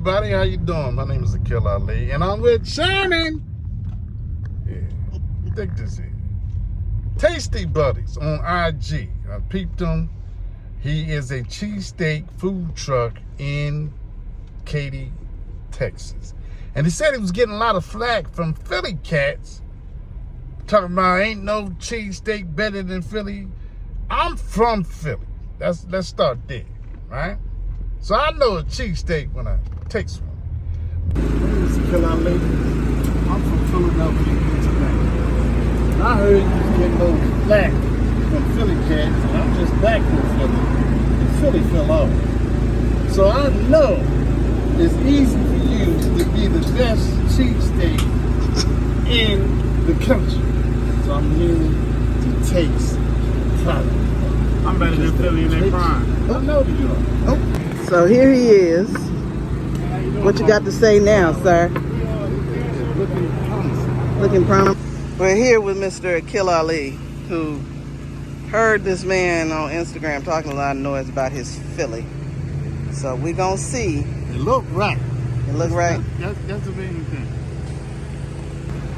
everybody, how you doing? My name is Akil Ali, and I'm with Shannon. Yeah, dig this here. Tastee Buddies on IG. I peeped him. He is a cheesesteak food truck in Katy, Texas. And he said he was getting a lot of flack from Philly cats, talking about ain't no cheesesteak better than Philly. I'm from Philly. Let's start there, right? So I know a cheesesteak when I taste one. My name is Akil Ali. I'm from Philadelphia, Pennsylvania. And I heard you was getting no flack from Philly cats, and I'm just back from Philly. And Philly fell off. So I know it's easy for you to be the best cheesesteak in the country. So I'm here to taste product. I'm better than Philly in their prime. I know you are. Oh. So here he is. What you got to say now, sir? Looking promising. Looking promising. We're here with Mr. Akil Ali, who heard this man on Instagram talking a lot of noise about his Philly. So we're going to see. It look right. It look right? That's the main thing.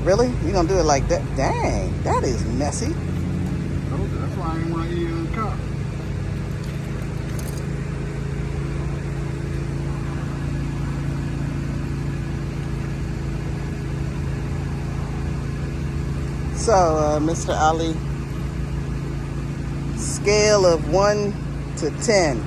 Really? You going to do it like that? Dang, that is messy. That's why I didn't want to eat in the car. So, Mr. Ali, scale of 1 to 10.